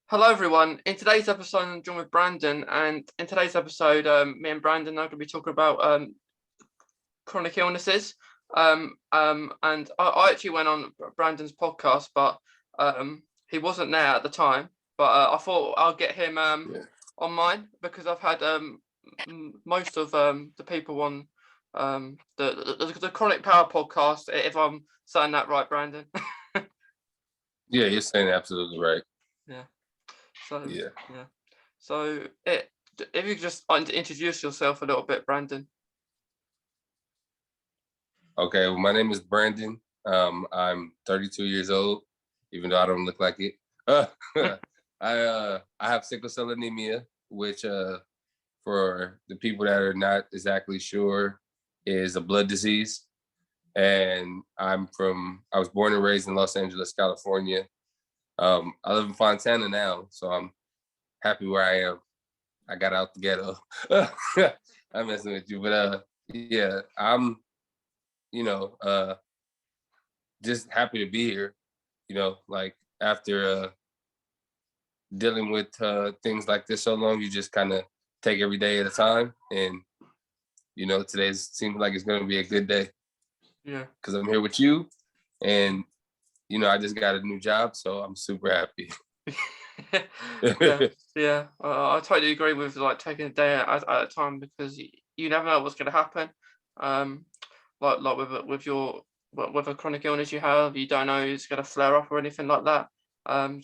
Hello, everyone. In today's episode, I'm joined with Brandon, and in today's episode, me and Brandon are going to be talking about chronic illnesses. And I actually went on Brandon's podcast, but he wasn't there at the time. But I thought I'll get him on mine because I've had most of the people on the Chronic Power podcast. If I'm saying that right, Brandon. Yeah, you're saying absolutely right. Yeah. So Yeah. So if you could just introduce yourself a little bit, Brandon. Okay. Well, my name is Brandon. I'm 32 years old, even though I don't look like it. I have sickle cell anemia, which for the people that are not exactly sure is a blood disease. And I was born and raised in Los Angeles, California. I live in Fontana now, so I'm happy where I am. I got out the ghetto. I'm messing with you, but yeah, I'm, just happy to be here. Like after dealing with things like this so long, you just kind of take every day at a time, and today seems like it's going to be a good day. Yeah, because I'm here with you, and I just got a new job, so I'm super happy. yeah. I totally agree with like taking a day at a time because you never know what's going to happen. Like with a chronic illness you have, you don't know it's going to flare up or anything like that.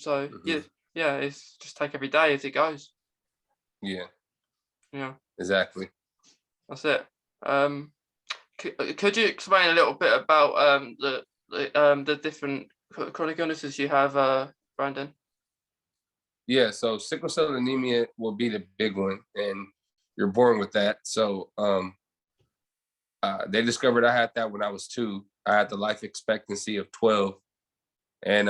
So yeah, it's just take every day as it goes. Yeah. Yeah. Exactly. That's it. Could you explain a little bit about the different chronic illnesses you have, Brandon? Yeah, so sickle cell anemia will be the big one, and you're born with that. So they discovered I had that when I was 2. I had the life expectancy of 12, and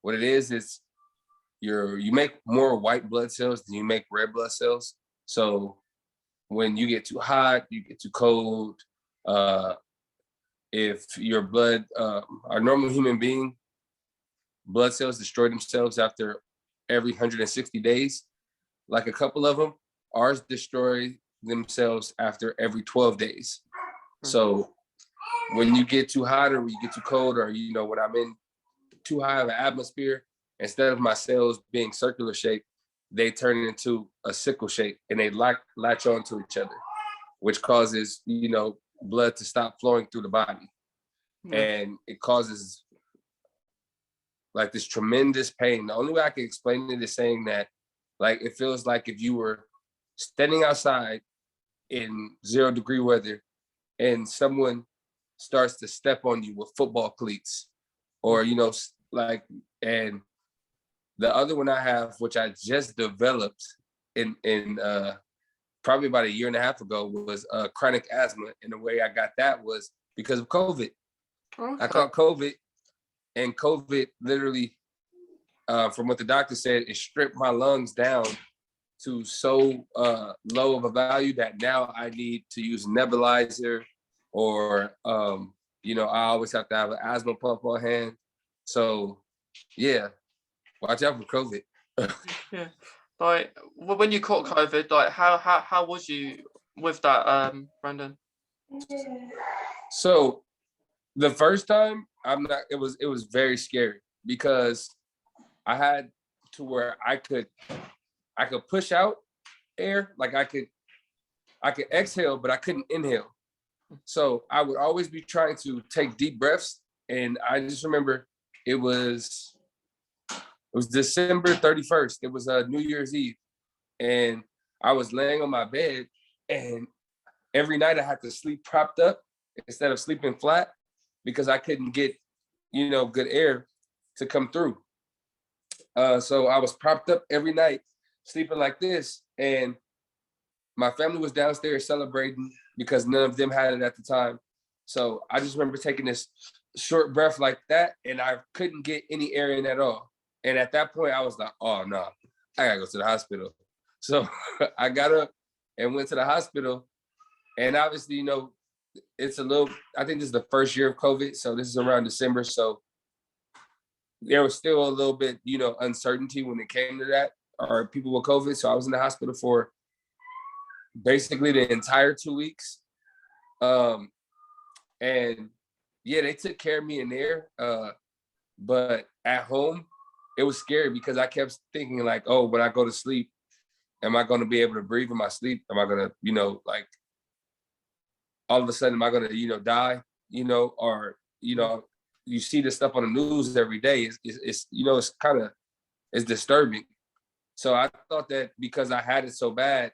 what it is you make more white blood cells than you make red blood cells. So when you get too hot, you get too cold. If your blood, our normal human being, blood cells destroy themselves after every 160 days. Like a couple of them, ours destroy themselves after every 12 days. So when you get too hot or when you get too cold, or when I'm in too high of an atmosphere, instead of my cells being circular shape, they turn into a sickle shape and they latch onto each other, which causes blood to stop flowing through the body. And it causes like this tremendous pain. The only way I can explain it is saying that like it feels like if you were standing outside in 0-degree weather and someone starts to step on you with football cleats, or like. And the other one I have, which I just developed in probably about a year and a half ago, was chronic asthma. And the way I got that was because of COVID. Okay. I caught COVID, and COVID literally, from what the doctor said, it stripped my lungs down to so low of a value that now I need to use nebulizer, or I always have to have an asthma pump on hand. So yeah, watch out for COVID. Yeah, like when you caught COVID, like how was you with that, Brandon? So the first time, it was very scary because I had to where I could push out air, like I could exhale, but I couldn't inhale. So I would always be trying to take deep breaths. And I just remember it was December 31st. It was New Year's Eve. And I was laying on my bed, and every night I had to sleep propped up instead of sleeping flat because I couldn't get, good air to come through. So I was propped up every night, sleeping like this. And my family was downstairs celebrating because none of them had it at the time. So I just remember taking this short breath like that, and I couldn't get any air in at all. And at that point, I was like, oh, no, I got to go to the hospital. So I got up and went to the hospital. And obviously, it's I think this is the first year of COVID. So this is around December. So there was still a little bit, uncertainty when it came to that, or people with COVID. So I was in the hospital for basically the entire 2 weeks. And yeah, they took care of me in there. But at home, it was scary because I kept thinking like, oh, when I go to sleep, am I going to be able to breathe in my sleep? Am I going to, like, all of a sudden, am I going to, die? Or, you see this stuff on the news every day. It's disturbing. So I thought that because I had it so bad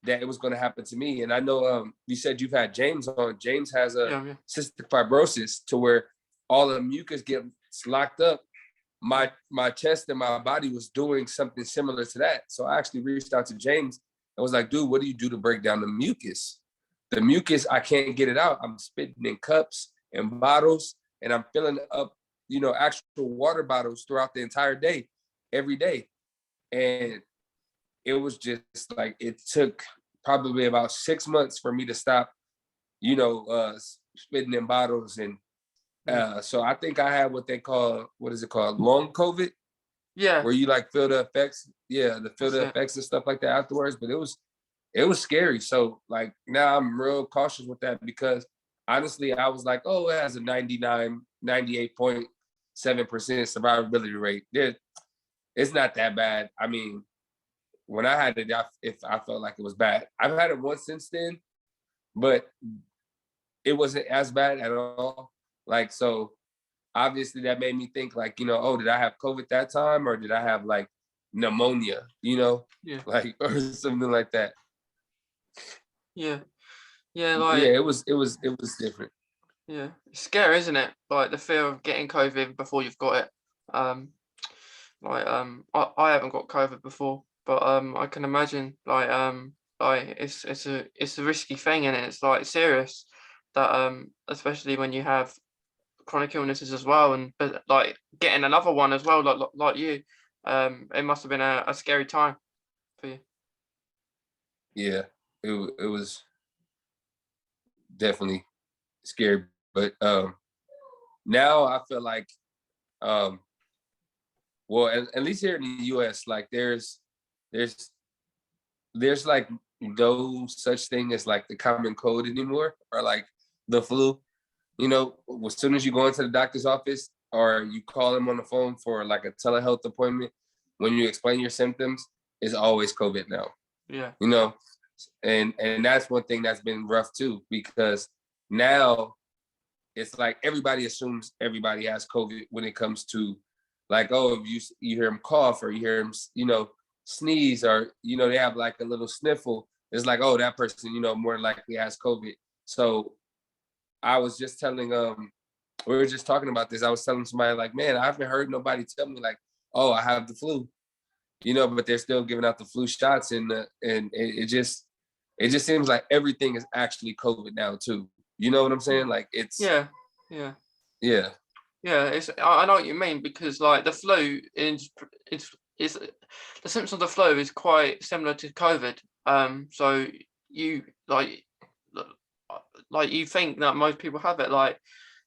that it was going to happen to me. And I know you said you've had James on. James has a cystic fibrosis to where all the mucus gets locked up. My chest and my body was doing something similar to that. So I actually reached out to James. I was like, dude, what do you do to break down the mucus? The mucus, I can't get it out. I'm spitting in cups and bottles, and I'm filling up, actual water bottles throughout the entire day, every day. And it was just like, it took probably about 6 months for me to stop, spitting in bottles. And so I think I had what is it called? Long COVID? Yeah. Where you like feel the effects. Yeah, effects and stuff like that afterwards. But it was scary. So like now I'm real cautious with that because honestly, I was like, oh, it has a 98.7% survivability rate. It's not that bad. I mean, when I had it, I felt like it was bad. I've had it once since then, but it wasn't as bad at all. Like, so obviously that made me think like, oh, did I have COVID that time or did I have like pneumonia, like, or something like that. Yeah. Yeah. Yeah, it was different. Yeah. It's scary, isn't it? Like the fear of getting COVID before you've got it. I haven't got COVID before, but I can imagine like it's a risky thing and it's like serious that especially when you have chronic illnesses as well and but like getting another one as well like you it must have been a scary time for you. Yeah, it was definitely scary, but now I feel like well, at least here in the U.S., like there's like no such thing as like the common cold anymore, or like the flu. As soon as you go into the doctor's office or you call them on the phone for like a telehealth appointment, when you explain your symptoms, it's always COVID now. Yeah. And that's one thing that's been rough too, because now it's like everybody assumes everybody has COVID when it comes to like, oh, if you hear him cough or you hear him, sneeze or, they have like a little sniffle, it's like, oh, that person, more likely has COVID. So I was just telling, we were just talking about this. I was telling somebody like, man, I haven't heard nobody tell me like, oh, I have the flu, but they're still giving out the flu shots and it just seems like everything is actually COVID now too. You know what I'm saying? Like it's yeah. It's I know what you mean because like the flu is the symptoms of the flu is quite similar to COVID. So you like you think that most people have it. Like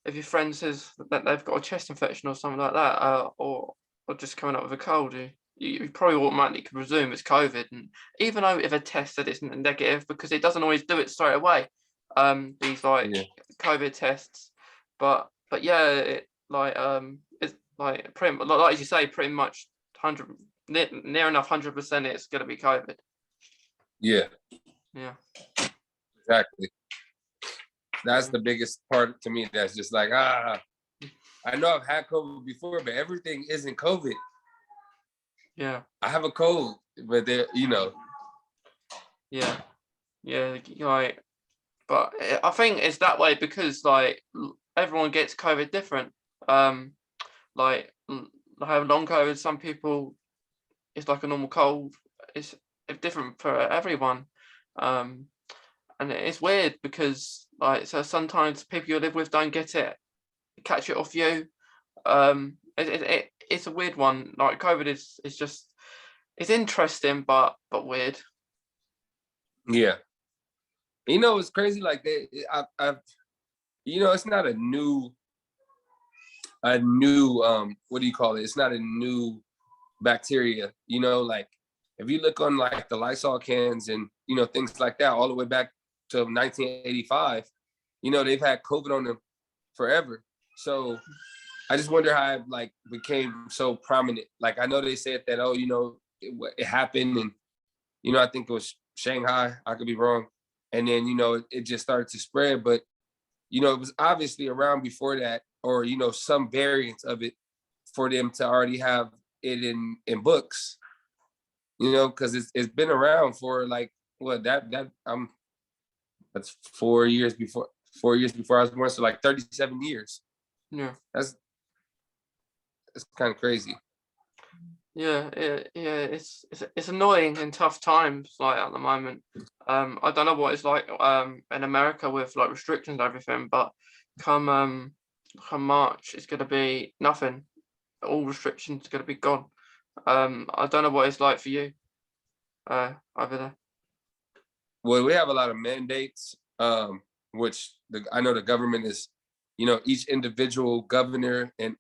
if your friend says that they've got a chest infection or something like that, or just coming up with a cold, you probably automatically can presume it's COVID. And even though if a test said it's negative, because it doesn't always do it straight away. These like COVID tests, but yeah, it's like pretty like you say, pretty much 100 near enough 100% it's gonna be COVID. Yeah. Yeah. Exactly. That's the biggest part to me. That's just like, I know I've had COVID before, but everything isn't COVID. Yeah. I have a cold, but there, Yeah. Like, but I think it's that way because like everyone gets COVID different. Like have long COVID. Some people it's like a normal cold. It's different for everyone. And it's weird because like so sometimes people you live with don't get it, catch it off you. It's a weird one. Like COVID is just it's interesting but weird. Yeah. It's crazy. Like I've it's not a new a new what do you call it? It's not a new bacteria, you know, like if you look on like the Lysol cans and, you know, things like that, all the way back to 1985, you know, they've had COVID on them forever. So I just wonder how it like became so prominent. Like I know they said that, oh, you know, it happened, and you know, I think it was Shanghai. I could be wrong. And then, you know, it just started to spread. But, you know, it was obviously around before that, or, you know, some variants of it for them to already have it in books, you know, because it's been around for like, what, that's 4 years before I was born. So like 37 years. Yeah. That's kind of crazy. Yeah, it's annoying in tough times like at the moment. I don't know what it's like in America with like restrictions and everything, but come March it's gonna be nothing. All restrictions are gonna be gone. I don't know what it's like for you over there. Well, we have a lot of mandates, which I know the government is, you know, each individual governor and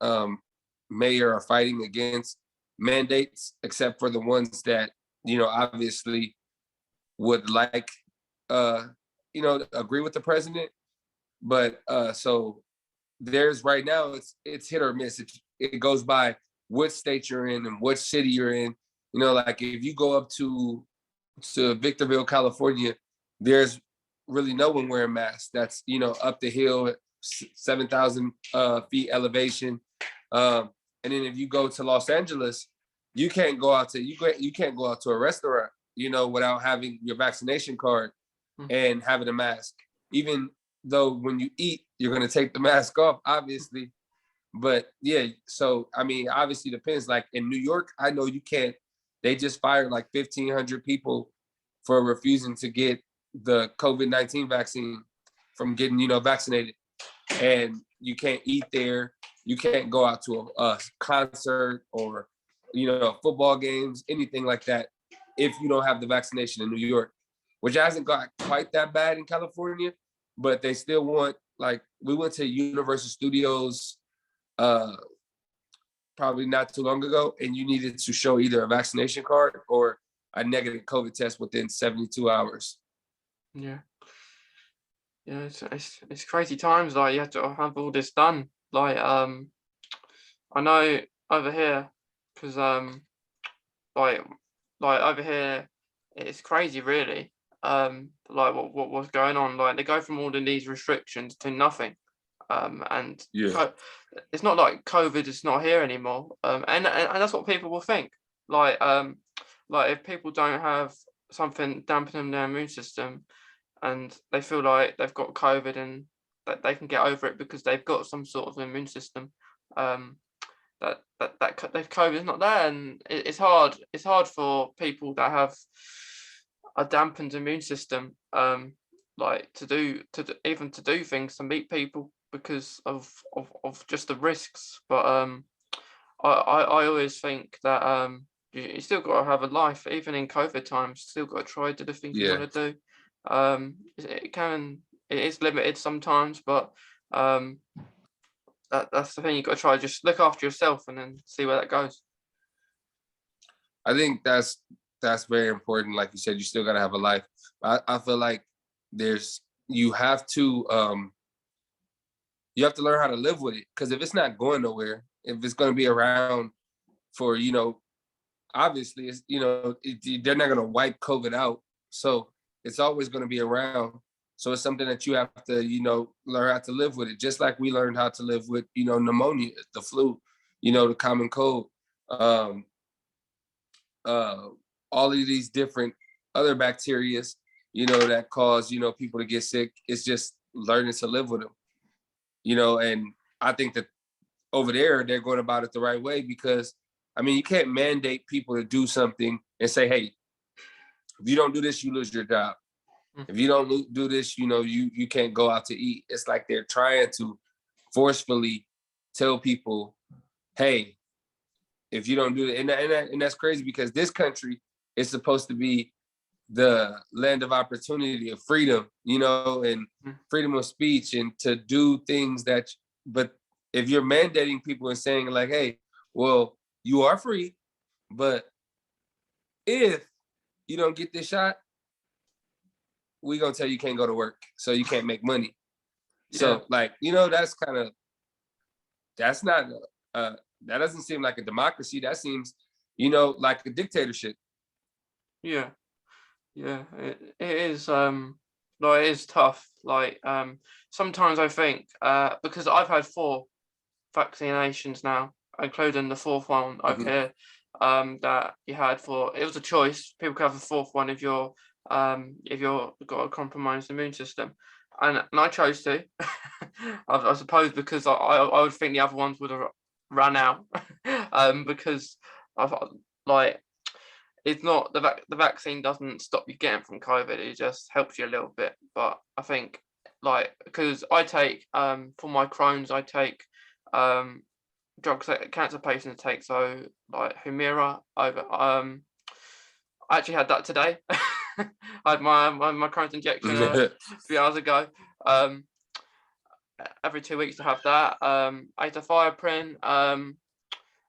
mayor are fighting against mandates, except for the ones that, you know, obviously would like, you know, agree with the president. But so there's right now, it's hit or miss. It goes by what state you're in and what city you're in. You know, like if you go up to Victorville, California, there's really no one wearing masks. That's, you know, up the hill, 7,000 feet elevation. And then if you go to Los Angeles, you can't go out to a restaurant, you know, without having your vaccination card and having a mask. Even though when you eat, you're gonna take the mask off, obviously. But yeah, so I mean, obviously depends. Like in New York, I know you can't. They just fired like 1,500 people for refusing to get the COVID-19 vaccine from getting, you know, vaccinated. And you can't eat there. You can't go out to a concert or, you know, football games, anything like that, if you don't have the vaccination in New York, which hasn't got quite that bad in California, but they still want, like, we went to Universal Studios probably not too long ago, and you needed to show either a vaccination card or a negative COVID test within 72 hours. Yeah. Yeah, it's crazy times. Like you have to have all this done. Like I know over here, because like over here, it's crazy really. Like what's going on? Like they go from all of these restrictions to nothing. And Yeah. it's not like COVID is not here anymore. And that's what people will think. Like if people don't have something dampening their immune system, and they feel like they've got COVID and that they can get over it because they've got some sort of immune system. That COVID is not there, and it's hard. It's hard for people that have a dampened immune system, like to do things to meet people because of just the risks. But I always think that you still got to have a life, even in COVID times. Still got to try to do the things you Yeah. want to do. It is limited sometimes, but that's the thing. You got to try, just look after yourself and then see where that goes. I think that's very important. Like you said, you still gotta have a life. I feel like you have to learn how to live with it. Because if it's not going nowhere, if it's gonna be around for, you know, obviously it's, you know, they're not gonna wipe COVID out. So it's always gonna be around. So it's something that you have to, you know, learn how to live with it. Just like we learned how to live with, you know, pneumonia, the flu, you know, the common cold. All of these different other bacterias, you know, that cause, you know, people to get sick. It's just learning to live with them, you know. And I think that over there, they're going about it the right way, because, I mean, you can't mandate people to do something and say, hey, if you don't do this, you lose your job. If you don't do this, you know, you can't go out to eat. It's like they're trying to forcefully tell people, hey, if you don't do it, and that's crazy, because this country is supposed to be the land of opportunity, of freedom, you know, and freedom of speech, and to do things but if you're mandating people and saying like, hey, well, you are free, but if you don't get this shot, we gonna tell you can't go to work, so you can't make money. Yeah. So like, that's not that doesn't seem like a democracy. That seems, like a dictatorship. Yeah. It is like it is tough. Like sometimes I think because I've had 4 vaccinations now, including the 4th one over Mhm. here, that you had for it was a choice. People could have the 4th one if you're got a compromised immune system. And I chose to. I suppose because I would think the other ones would have run out. Because I've like it's not the vaccine doesn't stop you getting from COVID. It just helps you a little bit. But I think like because I take for my Crohn's I take drugs that cancer patients take. So like Humira over I actually had that today. I had my Crohn's injection a few hours ago. Every 2 weeks to have that. Azathioprine,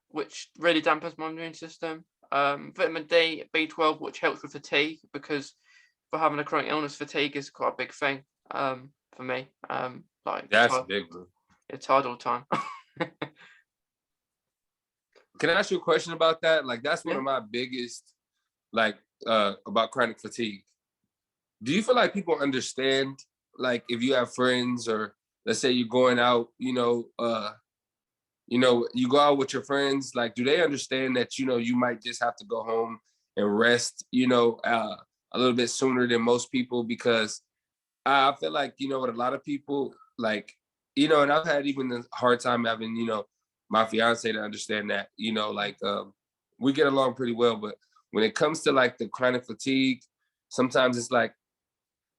which really dampens my immune system. Vitamin D, B12, which helps with fatigue because for having a chronic illness, fatigue is quite a big thing for me. Like That's big, bro. it's hard all the time. Can I ask you a question about that? Like, that's one Yeah. of my biggest, like, about chronic fatigue. Do you feel like people understand, like, if you have friends or let's say you're going out, you go out with your friends, like, do they understand that, you might just have to go home and rest, a little bit sooner than most people? Because I feel like, with a lot of people, like, and I've had even a hard time having, my fiance to understand that, like, we get along pretty well, but when it comes to like the chronic fatigue, sometimes it's like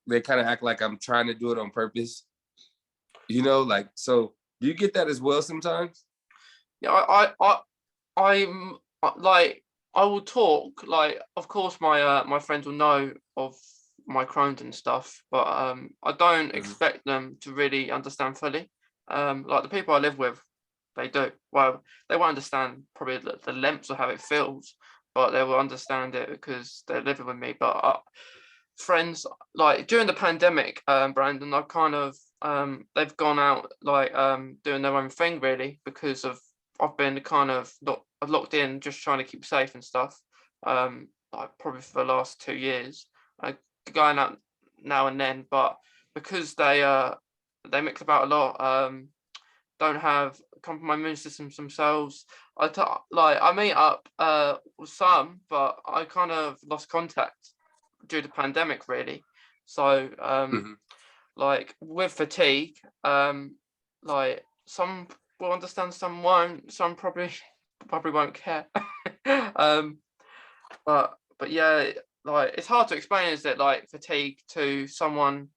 they kind of act like I'm trying to do it on purpose, like, so do you get that as well sometimes? Yeah, I'm like I will talk like of course my friends will know of my Crohn's and stuff, but I don't Mhm. expect them to really understand fully. Like the people I live with, they do. Well, they won't understand probably the lengths of how it feels, but they will understand it because they're living with me. But friends like during the pandemic, Brandon, I kind of they've gone out like doing their own thing really because of I've been kind of locked in just trying to keep safe and stuff. Like probably for the last 2 years, going out now and then, but because they mix about a lot, don't have compromised immune systems themselves. Like I meet up with some, but I kind of lost contact due to pandemic really. So Mhm. like with fatigue, like some will understand, some won't, some probably probably won't care. um but yeah, like it's hard to explain is that like fatigue to someone,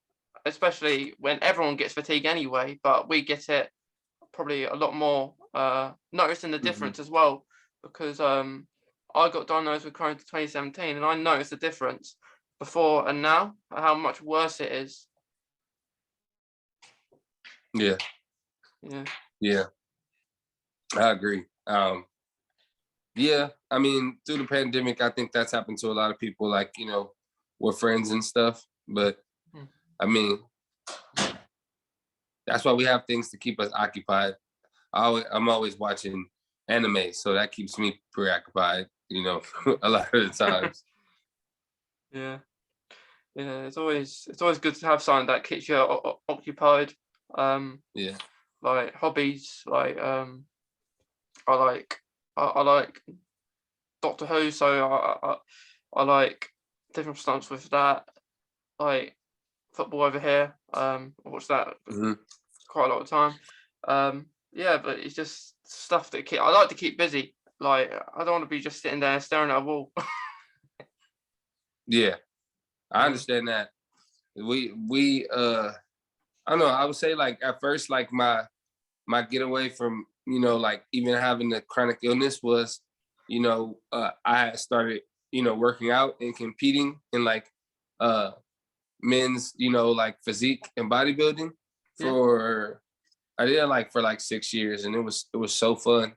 especially when everyone gets fatigue anyway, but we get it probably a lot more, noticing the Mhm. difference as well because I got diagnosed with Crohn's in 2017 and I noticed the difference before and now, how much worse it is. Yeah, Yeah. yeah, I agree. Yeah, I mean, through the pandemic, I think that's happened to a lot of people, like, with friends and stuff. But Mm. I mean, that's why we have things to keep us occupied. I'm always watching anime, so that keeps me preoccupied, a lot of the times. Yeah. Yeah, it's always good to have something that keeps you occupied. Um, Yeah. like hobbies, like I like I like Doctor Who, so I like different stunts with that. Like football over here. I watch that Hmm. quite a lot of time. Yeah, but it's just stuff that I like to keep busy. Like I don't want to be just sitting there staring at a wall. Yeah, I Yeah, understand that. We I don't know, I would say like at first, like my getaway from, like even having the chronic illness was, I had started, working out and competing in like men's, like physique and bodybuilding yeah, for I did it like for like 6 years, and it was so fun.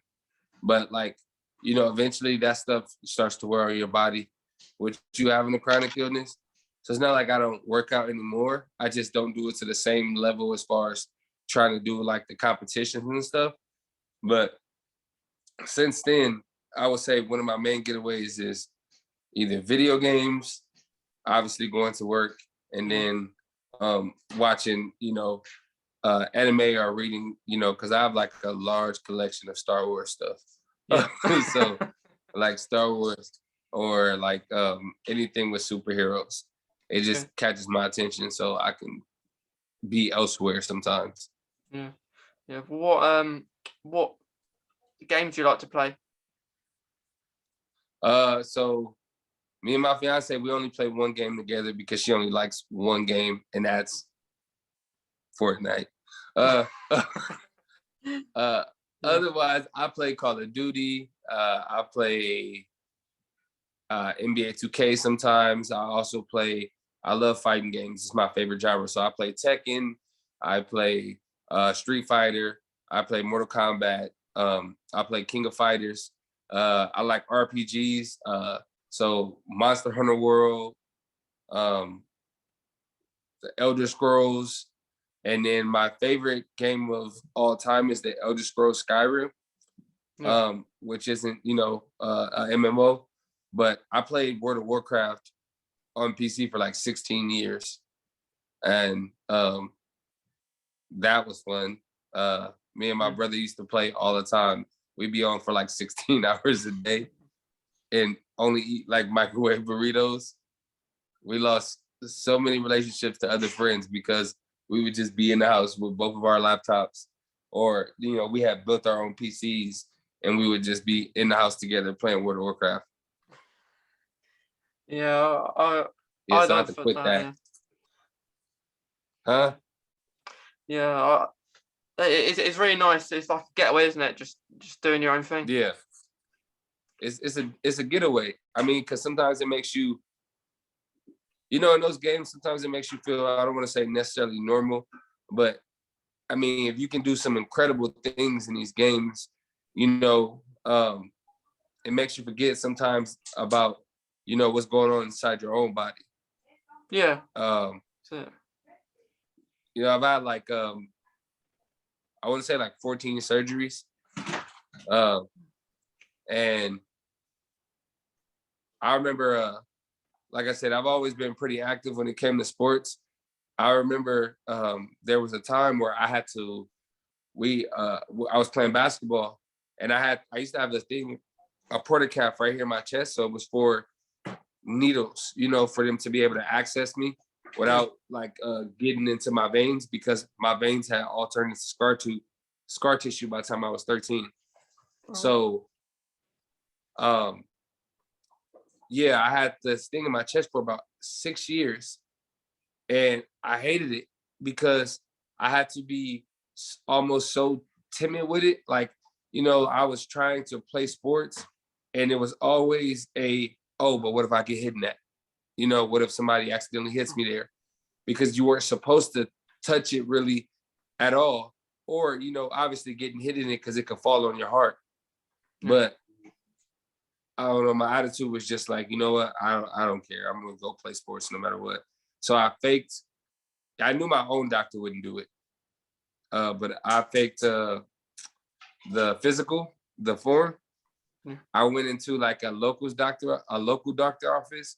But like, eventually that stuff starts to wear on your body with you having a chronic illness. So it's not like I don't work out anymore. I just don't do it to the same level as far as trying to do like the competitions and stuff. But since then, I would say one of my main getaways is either video games, obviously going to work, and then watching, anime or reading, because I have like a large collection of Star Wars stuff. Yeah. So like Star Wars or like anything with superheroes. It just catches my attention, so I can be elsewhere sometimes. Yeah. Yeah. What games do you like to play? So me and my fiance, we only play one game together because she only likes one game, and that's Fortnite. Otherwise, I play Call of Duty. I play NBA 2K sometimes. I love fighting games. It's my favorite genre. So I play Tekken. I play Street Fighter. I play Mortal Kombat. I play King of Fighters. I like RPGs. So Monster Hunter World, the Elder Scrolls, and then my favorite game of all time is the Elder Scrolls Skyrim, which isn't, a MMO, but I played World of Warcraft on PC for like 16 years. And that was fun. Me and my brother used to play all the time. We'd be on for like 16 hours a day and only eat like microwave burritos. We lost so many relationships to other friends because we would just be in the house with both of our laptops, or, we had built our own PCs and we would just be in the house together playing World of Warcraft. Yeah, I have to quit that. Huh? Yeah, it's really nice. It's like a getaway, isn't it? Just doing your own thing. Yeah. It's a getaway. I mean, because sometimes it makes you, in those games, sometimes it makes you feel, I don't want to say necessarily normal, but I mean, if you can do some incredible things in these games, it makes you forget sometimes about, what's going on inside your own body. Yeah. I've had like, I want to say like 14 surgeries. And I remember, like I said, I've always been pretty active when it came to sports. I remember there was a time where I was playing basketball, and I used to have this thing, a porta-cap right here in my chest. So it was for needles, for them to be able to access me without like getting into my veins, because my veins had all turned into scar tissue by the time I was 13. So, I had this thing in my chest for about 6 years, and I hated it because I had to be almost so timid with it. Like, I was trying to play sports, and it was always but what if I get hit in that? What if somebody accidentally hits me there? Because you weren't supposed to touch it really at all. Or, obviously getting hit in it because it could fall on your heart. But I don't know, my attitude was just like, you know what? I don't care. I'm going to go play sports no matter what. So I knew my own doctor wouldn't do it. But I faked the physical, the form. I went into like a local doctor office,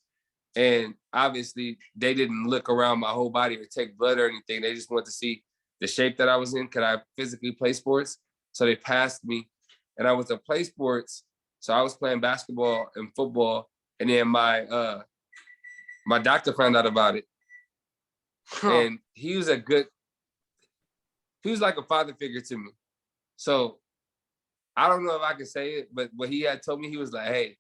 and obviously they didn't look around my whole body or take blood or anything. They just wanted to see the shape that I was in. Could I physically play sports? So they passed me, and I was to play sports. So I was playing basketball and football, and then my doctor found out about it, and he was like a father figure to me. So I don't know if I can say it, but what he had told me, he was like, "Hey,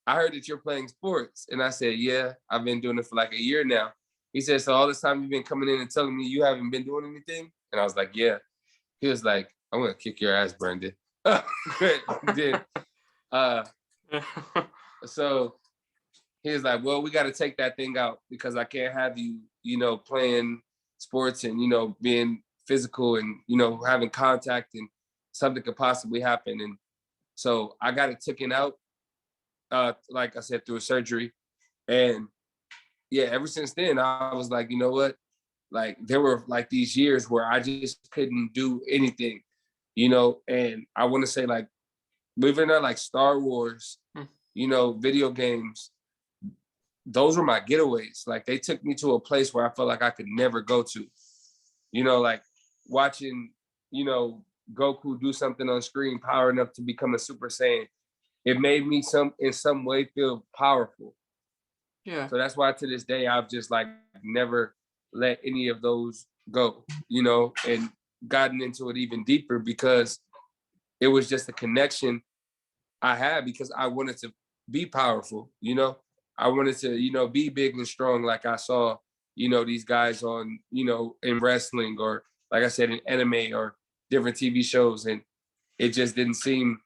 I heard that you're playing sports." And I said, "Yeah, I've been doing it for like a year now." He said, "So all this time you've been coming in and telling me you haven't been doing anything?" And I was like, "Yeah." He was like, "I'm going to kick your ass, Brandon." Then, so he was like, "Well, we got to take that thing out because I can't have you, playing sports and, being physical and, having contact, and something could possibly happen. And so I got it taken out, like I said, through a surgery. And yeah, ever since then, I was like, you know what? Like, there were like these years where I just couldn't do anything, and I want to say, like, believe it or not, like Star Wars, video games, those were my getaways. Like, they took me to a place where I felt like I could never go to, like watching, Goku do something on screen, powering up to become a Super Saiyan. It made me in some way feel powerful. Yeah. So that's why to this day, I've just like never let any of those go, and gotten into it even deeper because it was just a connection I had because I wanted to be powerful, I wanted to, be big and strong like I saw, these guys on, in wrestling, or like I said, in anime or different TV shows. And it just didn't seem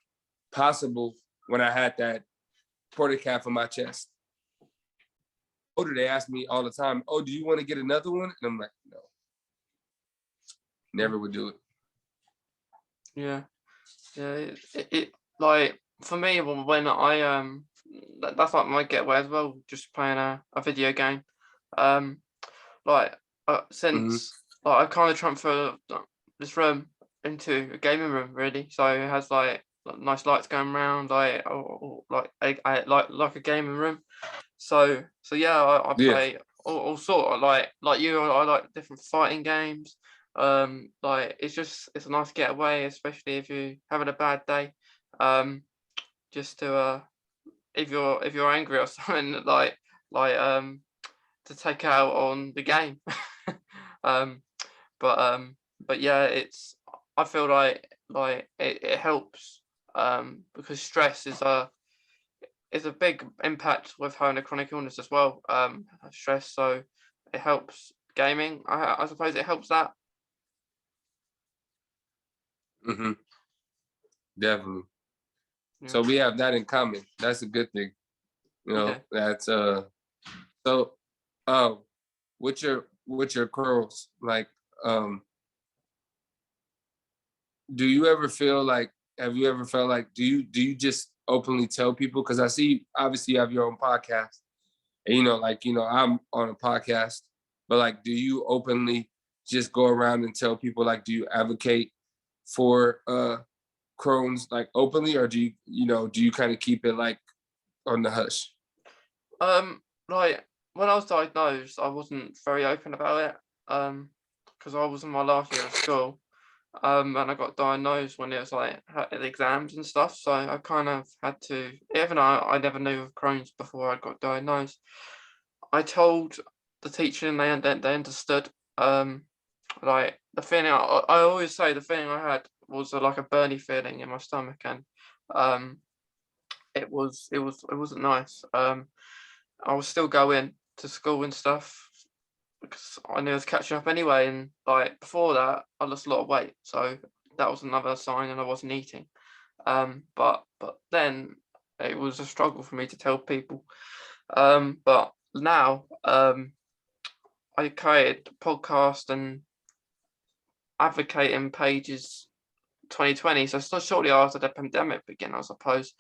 possible when I had that porta cap on my chest. They asked me all the time, "Oh, do you want to get another one?" And I'm like, no, never would do it. Yeah. It like, for me, when I that's like my getaway as well, just playing a video game. Like, since like I kind of transfer this room into a gaming room, really. So it has like nice lights going around, like, or like like a gaming room. So yeah, I Yeah. play all sort of like you. I like different fighting games. Like, it's a nice getaway, especially if you're having a bad day. Just to if you're angry or something, like to take out on the game. um, but yeah, I feel like it helps, because stress is a big impact with having a chronic illness as well. Stress, so it helps gaming. I suppose it helps that. Mm-hmm. Definitely. Yeah. So we have that in common. That's a good thing. Yeah. That's so with your curls, like, do you ever feel like, have you ever felt like, do you just openly tell people? Because I see, obviously, you have your own podcast, and I'm on a podcast, but like, do you openly just go around and tell people, like, do you advocate for Crohn's, like, openly, or do you kind of keep it like on the hush? Like, when I was diagnosed, I wasn't very open about it. Because I was in my last year of school. And I got diagnosed when it was like the exams and stuff. So I kind of had to, even though I never knew of Crohn's before I got diagnosed, I told the teacher, and they understood. Like, the feeling, I always say the feeling I had was like a burning feeling in my stomach, and um, it wasn't nice. I was still going to school and stuff because I knew I was catching up anyway. And like, before that, I lost a lot of weight, so that was another sign, and I wasn't eating. But then it was a struggle for me to tell people. But now, I created a podcast and advocating pages 2020, so shortly after the pandemic began, I suppose,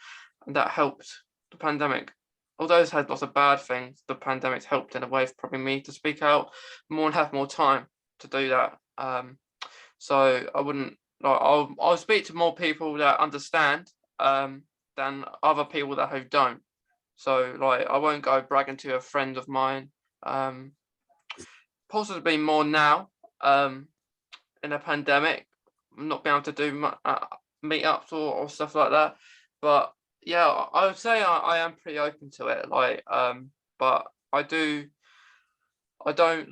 and that helped. The pandemic, although it's had lots of bad things, the pandemic's helped in a way for probably me to speak out more and have more time to do that. So I wouldn't like, I'll speak to more people that understand, than other people that who don't. So like, I won't go bragging to a friend of mine. Possibly more now, in a pandemic, not being able to do meetups or stuff like that. But yeah, I would say I am pretty open to it. Like, but I don't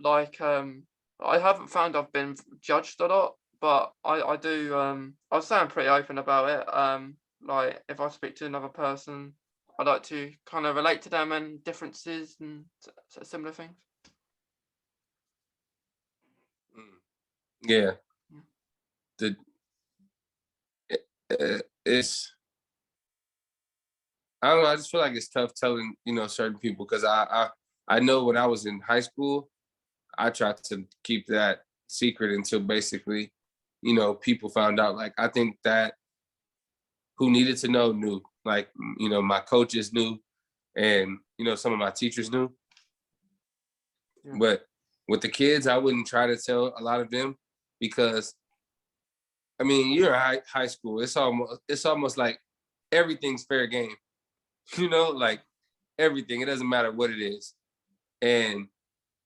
like, I haven't found I've been judged a lot, but I do, I'd say I'm pretty open about it. Like, if I speak to another person, I like to kind of relate to them and differences and similar things. Yeah. The it's I don't know. I just feel like it's tough telling certain people, because I know when I was in high school, I tried to keep that secret until basically, people found out. Like, I think that who needed to know knew. Like, my coaches knew, and some of my teachers knew. Yeah. But with the kids, I wouldn't try to tell a lot of them, because I mean, you're in high school. It's almost like everything's fair game. Like everything. It doesn't matter what it is. And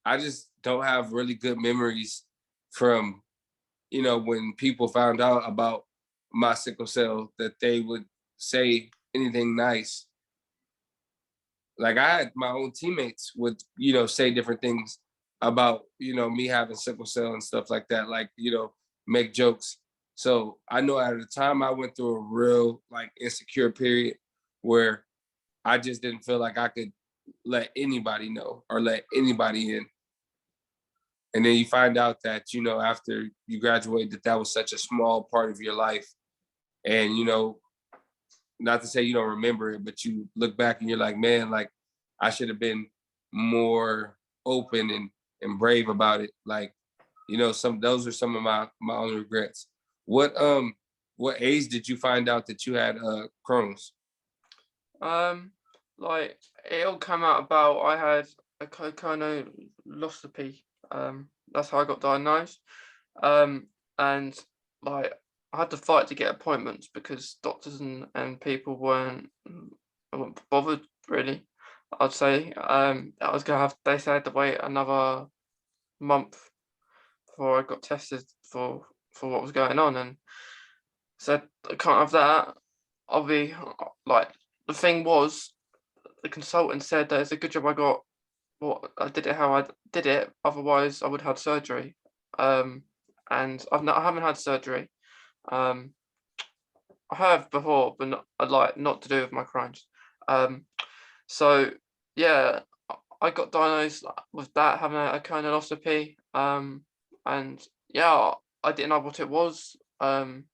I just don't have really good memories from, when people found out about my sickle cell, that they would say anything nice. Like, I had my own teammates would, say different things about, me having sickle cell and stuff like that. Like, make jokes. So I know at the time I went through a real like insecure period where I just didn't feel like I could let anybody know or let anybody in. And then you find out that, after you graduate, that was such a small part of your life. And, not to say you don't remember it, but you look back and you're like, man, like I should have been more open and brave about it. Like, those are some of my own regrets. What age did you find out that you had Crohn's? Like it all came out about I had a cochonoloscopy. That's how I got diagnosed. And like I had to fight to get appointments because doctors and people weren't bothered really. I'd say I was gonna have. They said to wait another month before I got tested for what was going on, and said I can't have that. I'll be like the thing was the consultant said that it's a good job I got what I did it how I did it. Otherwise, I would have had surgery. And I haven't had surgery. Um, I have before, but not to do with my Crohn's. So yeah, I got diagnosed with that having a colonoscopy. And yeah, I didn't know what it was. And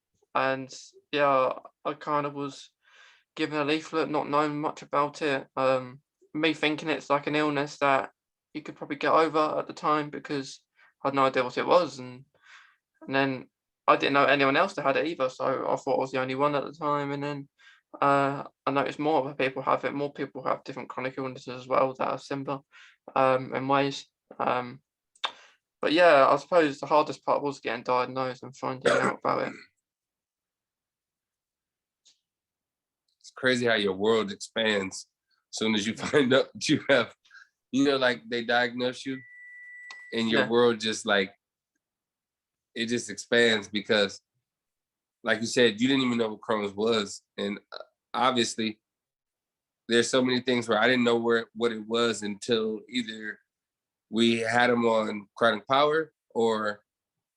yeah, I kind of was given a leaflet, not knowing much about it. Me thinking it's like an illness that you could probably get over at the time because I had no idea what it was, and then I didn't know anyone else that had it either, so I thought I was the only one at the time. And then I noticed more other people have it. More people have different chronic illnesses as well that are similar in ways. But yeah, I suppose the hardest part was getting diagnosed and finding out about it. It's crazy how your world expands as soon as you find out that you have, like they diagnose you and your Yeah. world just like, it just expands because like you said, you didn't even know what Crohn's was. And obviously there's so many things where I didn't know what it was until either we had them on Chronic Power or,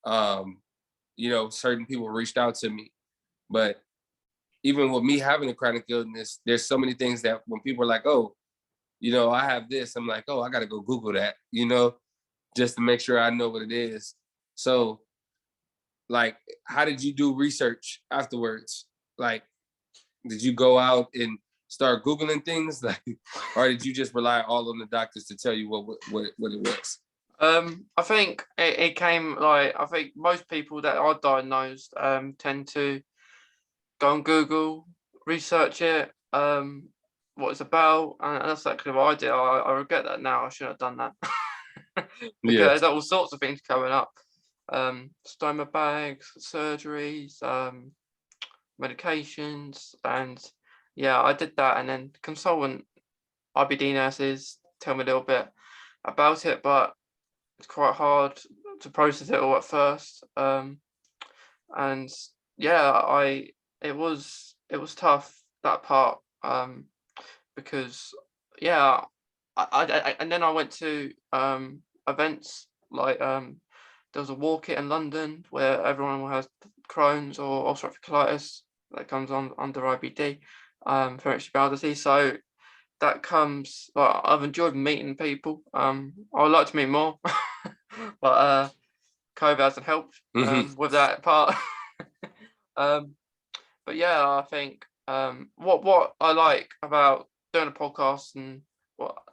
certain people reached out to me. But even with me having a chronic illness, there's so many things that when people are like, oh, I have this, I'm like, oh, I got to go Google that, just to make sure I know what it is. So like, how did you do research afterwards? Like, did you go out and start Googling things, like, or did you just rely all on the doctors to tell you what it was? I think it came like I think most people that are diagnosed tend to go on Google, research it, what it's about, and that's exactly what I did. I regret that now. I should have done that because Yeah. there's all sorts of things coming up. Stoma bags, surgeries, medications, and yeah, I did that. And then consultant IBD nurses tell me a little bit about it, but it's quite hard to process it all at first. And yeah, it was tough, that part, because yeah, and then I went to events like there was a walk it in London where everyone who has Crohn's or ulcerative colitis that comes on under IBD, hereditary bowel disease. So that comes. Well, I've enjoyed meeting people. I would like to meet more, but COVID hasn't helped with that part. But yeah, I think what I like about doing a podcast and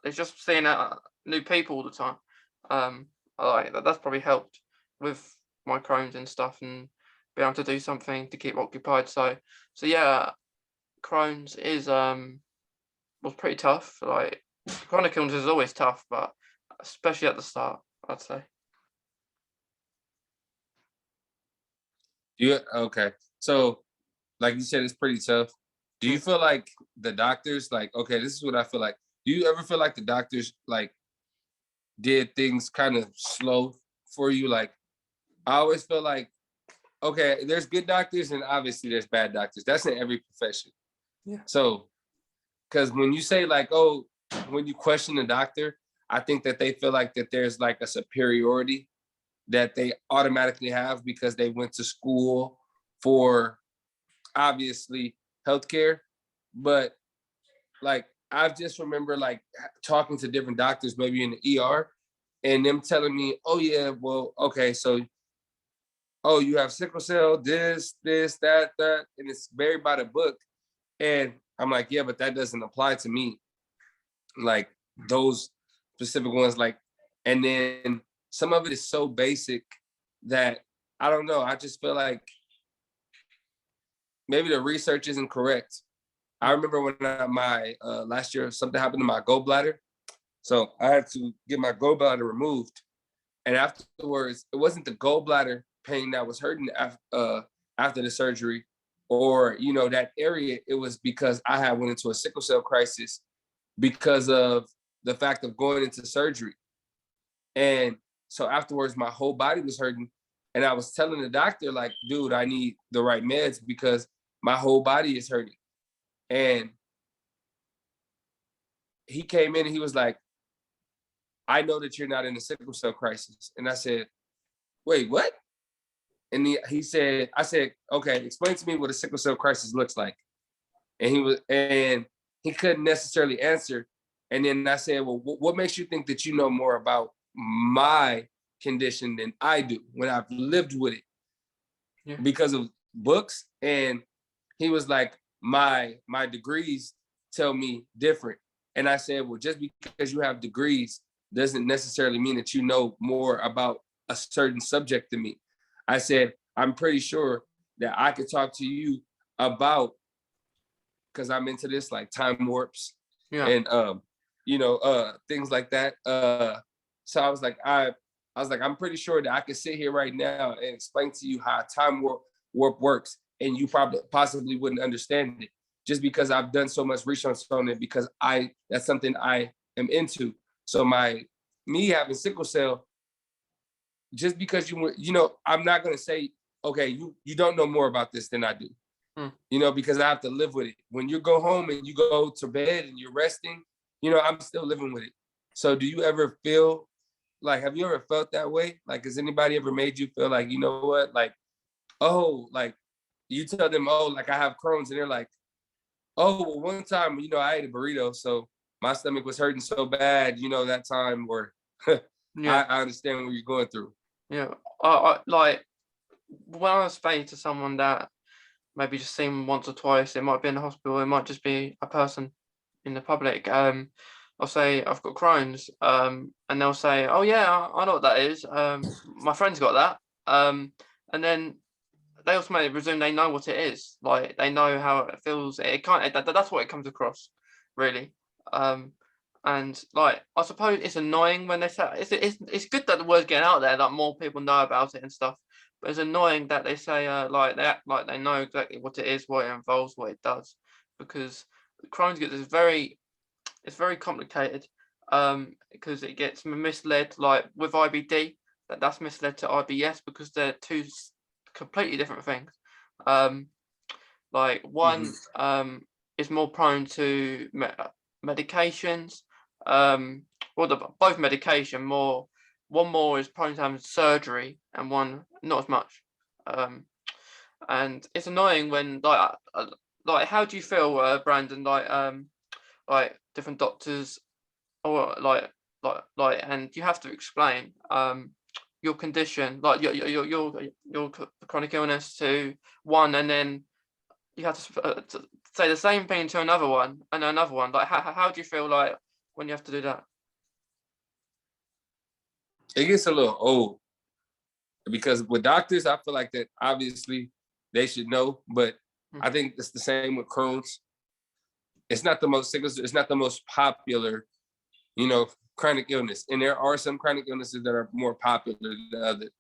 it's just seeing new people all the time. I like that. That's probably helped. with my Crohn's and stuff, and be able to do something to keep occupied. So yeah, Crohn's is was pretty tough. Like chronic illness is always tough, but especially at the start, I'd say. Okay. So, like you said, it's pretty tough. Do you feel like the doctors, like, okay, this is what I feel like. Do you ever feel like the doctors like did things kind of slow for you? Like, I always feel like, okay, there's good doctors and obviously there's bad doctors. That's in every profession. Yeah. So, because when you say like, oh, when you question the doctor, I think that they feel like that there's like a superiority that they automatically have because they went to school for obviously healthcare. But like I just remember like talking to different doctors, maybe in the ER, and them telling me, oh yeah, well, okay, so oh, you have sickle cell, this, that, and it's buried by the book. And I'm like, yeah, but that doesn't apply to me. Like those specific ones, like, and then some of it is so basic that I don't know. I just feel like maybe the research isn't correct. I remember when my last year something happened to my gallbladder, so I had to get my gallbladder removed. And afterwards, it wasn't the gallbladder pain that was hurting after the surgery, or that area. It was because I had went into a sickle cell crisis because of the fact of going into surgery. And so afterwards, my whole body was hurting. And I was telling the doctor, like, dude, I need the right meds because my whole body is hurting. And he came in and he was like, I know that you're not in a sickle cell crisis. And I said, wait, what? And he said, I said, okay, explain to me what a sickle cell crisis looks like. And he couldn't necessarily answer. And then I said, well, what makes you think that you know more about my condition than I do when I've lived with it? Yeah. Because of books. And he was like, my degrees tell me different. And I said, well, just because you have degrees doesn't necessarily mean that you know more about a certain subject than me. I said, I'm pretty sure that I could talk to you about, because I'm into this, like time warps, yeah, and things like that. So I was like, I'm pretty sure that I could sit here right now and explain to you how time warp works, and you possibly wouldn't understand it, just because I've done so much research on it, because that's something I am into. So me having sickle cell, just because I'm not gonna say, okay, you don't know more about this than I do. Because I have to live with it. When you go home and you go to bed and you're resting, I'm still living with it. So do you ever feel like, have you ever felt that way? Like, has anybody ever made you feel like, you know what, like, oh, like you tell them, oh, like I have Crohn's, and they're like, oh, well, one time, I ate a burrito, so my stomach was hurting so bad, that time where yeah. I understand what you're going through. Yeah. I like when I speak to someone that maybe just seen them once or twice, it might be in the hospital, it might just be a person in the public. I'll say I've got Crohn's, and they'll say, oh yeah, I know what that is. My friend's got that. And then they automatically presume they know what it is. Like they know how it feels. That's what it comes across, really. And like I suppose it's annoying when they say it's good that the word's getting out there, like more people know about it and stuff. But it's annoying that they say like they act like they know exactly what it is, what it involves, what it does, because Crohn's is it's very complicated, because it gets misled, like with IBD, that's misled to IBS because they're two completely different things. Like one is more prone to medications. Both medication more. One more is prone to having surgery, and one not as much. And it's annoying when like how do you feel, Brandon? Like different doctors, or and you have to explain your condition, like your chronic illness to one, and then you have to say the same thing to another one and another one. Like how do you feel like when you have to do that? It gets a little old, because with doctors, I feel like that obviously they should know, but I think it's the same with Crohn's. It's not the most sickest, it's not the most popular, chronic illness. And there are some chronic illnesses that are more popular than others.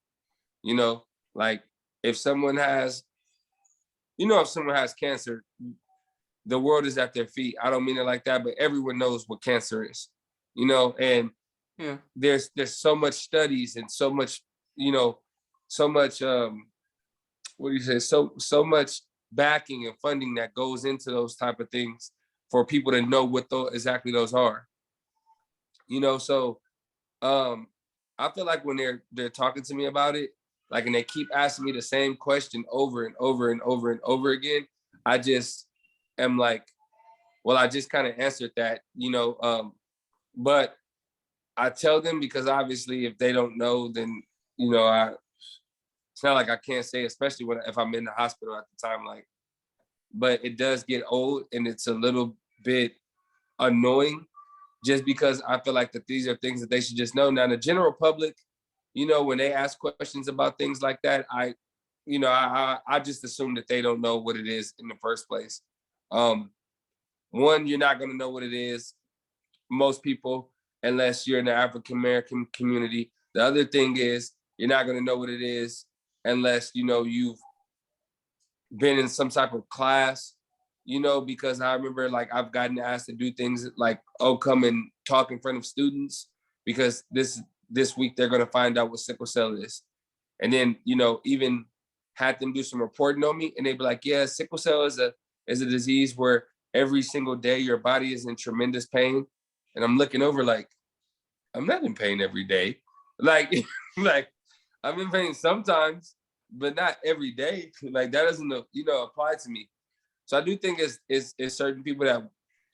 Like if someone has, if someone has cancer, the world is at their feet. I don't mean it like that, but everyone knows what cancer is, and Yeah. there's so much studies and so much, so much what do you say, so much backing and funding that goes into those type of things for people to know what exactly those are. So I feel like when they're talking to me about it, like, and they keep asking me the same question over and over and over and over again, I just am like, well, I just kind of answered that, but I tell them because obviously if they don't know, then, it's not like I can't say, especially if I'm in the hospital at the time, like, but it does get old and it's a little bit annoying just because I feel like that these are things that they should just know. Now, the general public, when they ask questions about things like that, I just assume that they don't know what it is in the first place. One, you're not going to know what it is, most people, unless you're in the African American community. The other thing is you're not going to know what it is unless you've been in some type of class, because I remember like I've gotten asked to do things like, oh, come and talk in front of students because this week they're going to find out what sickle cell is. And then, even had them do some reporting on me and they'd be like, yeah, sickle cell is a disease where every single day your body is in tremendous pain. And I'm looking over like, I'm not in pain every day. Like, like I'm in pain sometimes, but not every day. Like that doesn't, apply to me. So I do think it's certain people that,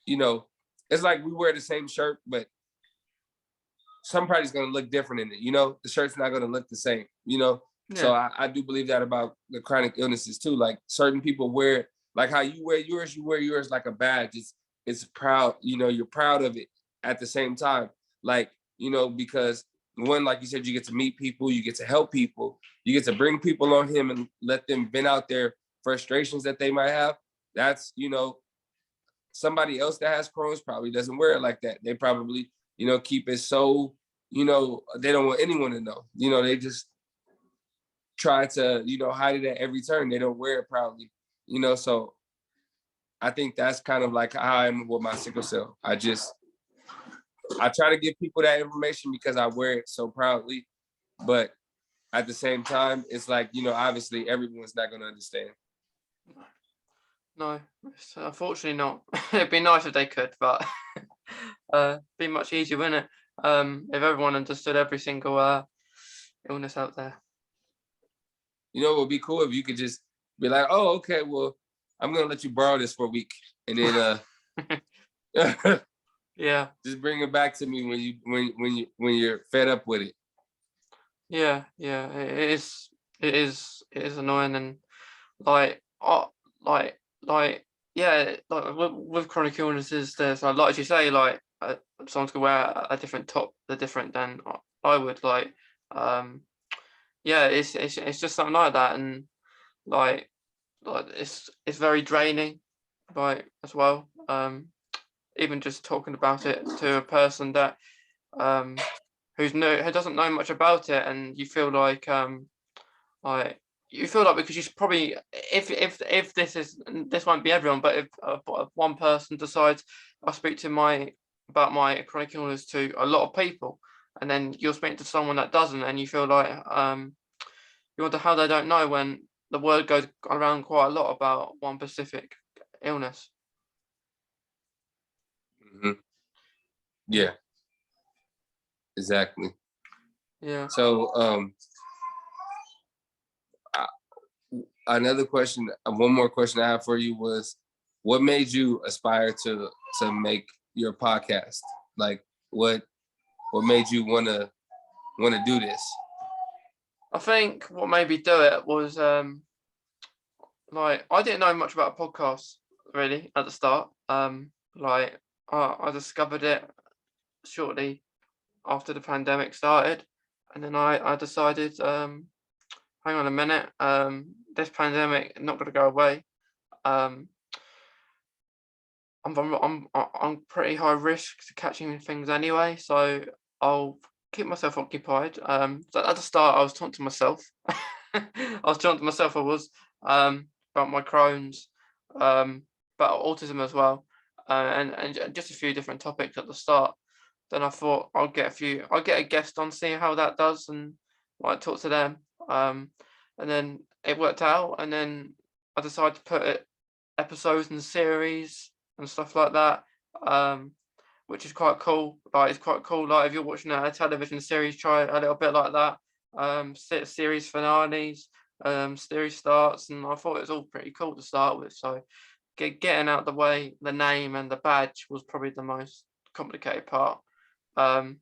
it's like we wear the same shirt, but somebody's going to look different in it. The shirt's not going to look the same, Yeah. So I do believe that about the chronic illnesses too. Like certain people wear, like how you wear yours like a badge. It's proud, you're proud of it at the same time. Like, because one, like you said, you get to meet people, you get to help people, you get to bring people on him and let them vent out their frustrations that they might have. That's, somebody else that has Crohn's probably doesn't wear it like that. They probably, keep it so, they don't want anyone to know. They just try to, hide it at every turn. They don't wear it proudly, so I think that's kind of like how I am with my sickle cell. I try to give people that information because I wear it so proudly, but at the same time, it's like, obviously everyone's not going to understand. No, unfortunately not. It'd be nice if they could, but be much easier, wouldn't it? If everyone understood every single illness out there. It would be cool if you could just be like, oh, okay, well, I'm gonna let you borrow this for a week, and then yeah, just bring it back to me when you're fed up with it. Yeah, it is annoying, and like yeah, like with chronic illnesses, there's like you say, like someone could wear a different top, they're different than I would. Like yeah, it's just something like that, and like it's very draining, like as well. Even just talking about it to a person that who doesn't know much about it, and you feel like because you should probably, if this won't be everyone, but if one person decides I'll speak to about my chronic illness to a lot of people, and then you're speaking to someone that doesn't, and you feel like you wonder how they don't know when the word goes around quite a lot about one specific illness. Mm-hmm. Yeah, exactly. Yeah. So another question, one more question I have for you was, what made you aspire to make your podcast? Like what made you want to do this? I think what made me do it was like I didn't know much about podcasts really at the start. Like I discovered it shortly after the pandemic started, and then I decided hang on a minute. This pandemic not going to go away. Um, I'm pretty high risk to catching things anyway, so I'll keep myself occupied. So at the start, I was talking to myself. I was talking to myself. I was about my Crohn's, about autism as well, and just a few different topics at the start. Then I thought I'll get a guest on, see how that does, and like talk to them. And then it worked out, and then I decided to put it episodes and series and stuff like that, which is quite cool. Like it's quite cool. Like if you're watching a television series, try a little bit like that. Series finales, series starts, and I thought it was all pretty cool to start with. So getting out the way, the name and the badge was probably the most complicated part. Um,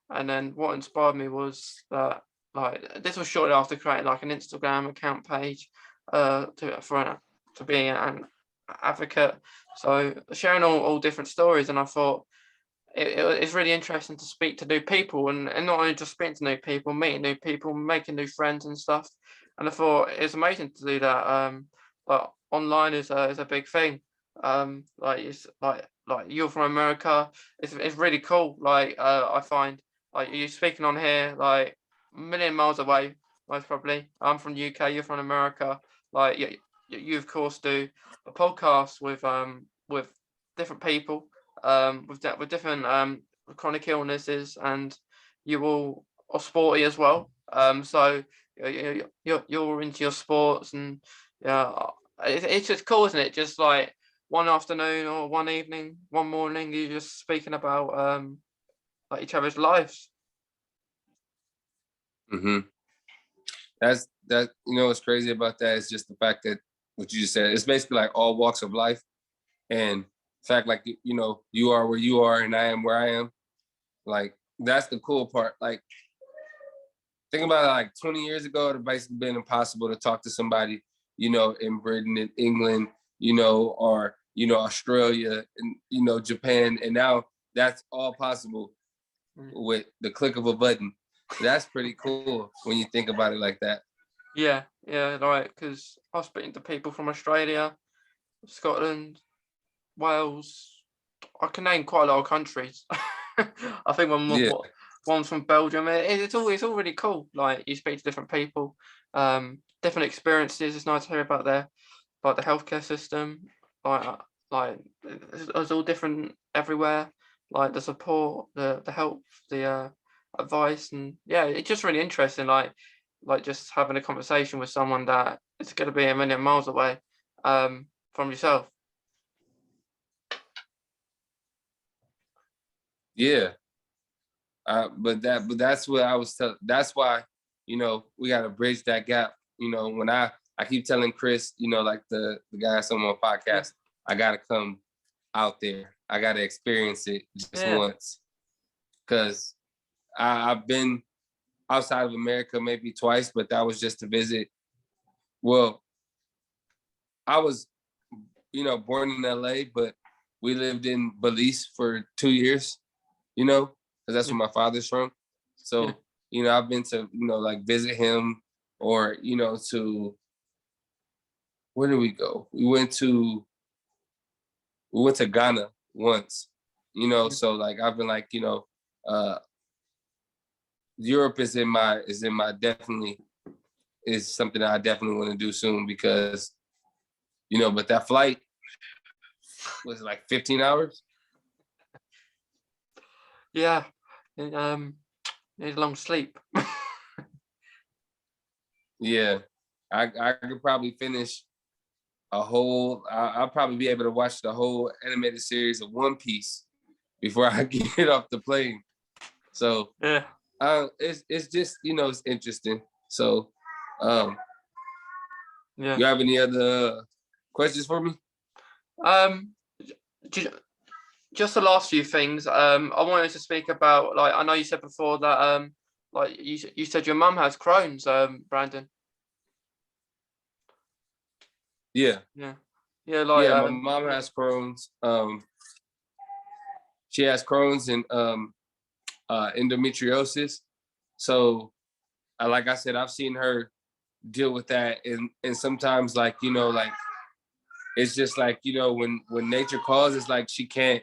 and then what inspired me was that like this was shortly after creating like an Instagram account page to be an advocate. So sharing all different stories, and I thought it's really interesting to speak to new people, and not only just speaking to new people, meeting new people, making new friends and stuff. And I thought it's amazing to do that. But online is a big thing. Like it's like you're from America. It's really cool. Like I find like you speaking on here like a million miles away, most probably. I'm from the UK. You're from America. Like you of course do a podcast with different people with different chronic illnesses, and you all are sporty as well. So you're into your sports, and yeah, it's just cool, isn't it? Just like one afternoon or one evening, one morning, you're just speaking about like each other's lives. Mm-hmm. That's that. You know what's crazy about that is just the fact that what you just said. It's basically like all walks of life, and the fact like you know you are where you are and I am where I am. Like that's the cool part. Like think about it, like 20 years ago, it'd basically been impossible to talk to somebody, you know, in Britain and England, you know, or you know Australia and you know Japan, and now that's all possible with the click of a button. That's pretty cool when you think about it like that. Yeah, yeah, right. Because I was speaking to people from Australia, Scotland, Wales. I can name quite a lot of countries. I think Yeah. one's from Belgium. It's all really cool. Like you speak to different people, different experiences. It's nice to hear about their like the healthcare system. Like like it's all different everywhere. Like the support, the help, the advice, and yeah, it's just really interesting. Like just having a conversation with someone that is going to be a million miles away from yourself. Yeah. But that's what I was telling. That's why, you know, we got to bridge that gap. You know, when I keep telling Chris, you know, like the guy on my Yeah, podcast, I got to come out there. I got to experience it just yeah, once, because I've been outside of America maybe twice, but that was just to visit. Well, I was, you know, born in LA, but we lived in Belize for 2 years, you know, because that's yeah, where my father's from. yeah. So, you know, I've been to, you know, like visit him or, you know, to where did we go? We went to Ghana once, you know, Mm. so like I've been like, you know, uh Europe is in my definitely is something that I definitely want to do soon because, you know, but that flight was like 15 hours. Yeah, and, need a long sleep. Yeah. I could probably finish I'll probably be able to watch the whole animated series of One Piece before I get off the plane. So Yeah, it's just, you know, it's interesting. So um yeah. you have any other questions for me? Um, ju- just the last few things. I wanted to speak about like I know you said before that like you said your mum has Crohn's, Brandon. Yeah. Yeah, yeah, like Yeah, my mom has Crohn's. She has Crohn's and endometriosis. So like I said, I've seen her deal with that. And sometimes like, you know, like, it's just like, you know, when nature calls, it's like she can't,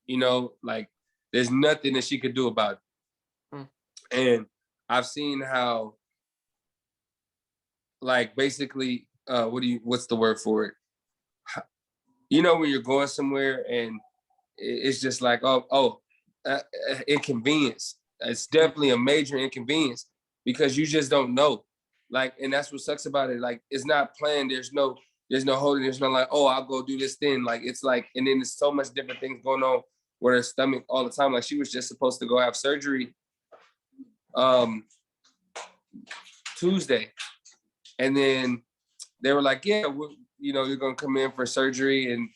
you know, like there's nothing that she could do about it. Mm. And I've seen how, like, basically, what's the word for it? You know, when you're going somewhere and it's just like, inconvenience. It's definitely a major inconvenience because you just don't know. Like, and that's what sucks about it. Like, it's not planned. There's no holding. There's no like, oh, I'll go do this thing. Like, it's like, and then there's so much different things going on with her stomach all the time. Like, she was just supposed to go have surgery Tuesday. And then they were like, yeah, you know, you're going to come in for surgery and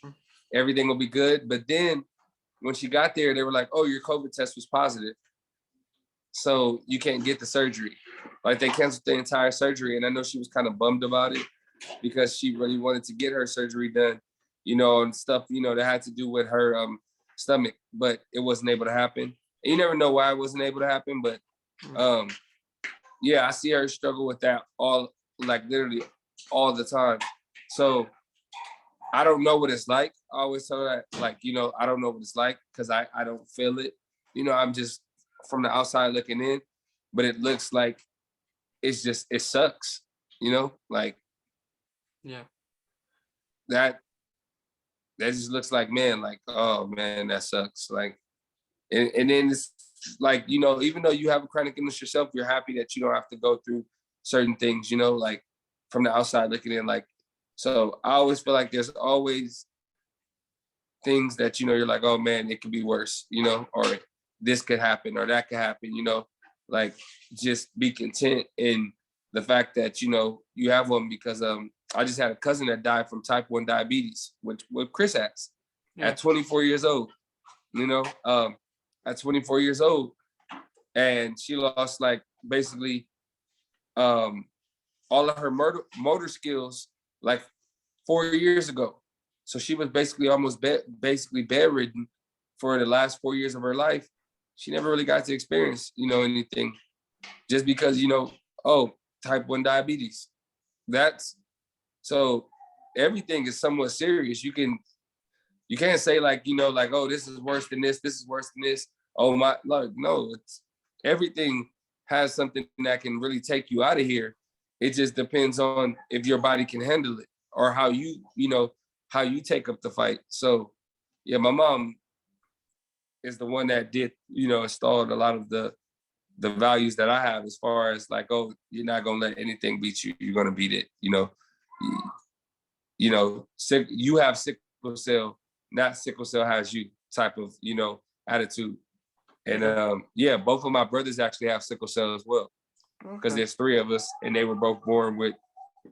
everything will be good. But then when she got there, they were like, oh, your COVID test was positive, so you can't get the surgery. Like, they canceled the entire surgery. And I know she was kind of bummed about it because she really wanted to get her surgery done, you know, and stuff, you know, that had to do with her stomach, but it wasn't able to happen. And you never know why it wasn't able to happen, but yeah, I see her struggle with that literally all the time. So I don't know what it's like. I always tell her that, like, you know, I don't know what it's like because I don't feel it. You know, I'm just from the outside looking in, but it looks like it sucks, you know, like, yeah, that just looks like, man, like, oh man, that sucks. Like, and then it's like, you know, even though you have a chronic illness yourself, you're happy that you don't have to go through certain things, you know, like from the outside looking in, like, so I always feel like there's always things that, you know, you're like, oh man, it could be worse, you know, or this could happen or that could happen, you know, like, just be content in the fact that, you know, you have one, because I just had a cousin that died from type 1 diabetes, which what Chris has, at 24 years old, you know, at 24 years old. And she lost, like, basically all of her motor skills, like, 4 years ago. So she was basically almost bedridden for the last 4 years of her life. She never really got to experience, you know, anything, just because, you know, oh, type 1 diabetes. That's, so everything is somewhat serious. You can't say, like, you know, like, oh, this is worse than this is worse than this. Oh my, like, no, it's, everything has something that can really take you out of here. It just depends on if your body can handle it or how you know, how you take up the fight. So yeah, my mom is the one that did, you know, installed a lot of the values that I have, as far as like, oh, you're not gonna let anything beat you. You're gonna beat it. You know, you have sickle cell, not sickle cell has you, type of, you know, attitude. And yeah, both of my brothers actually have sickle cell as well, because there's 3 of us, and they were both born with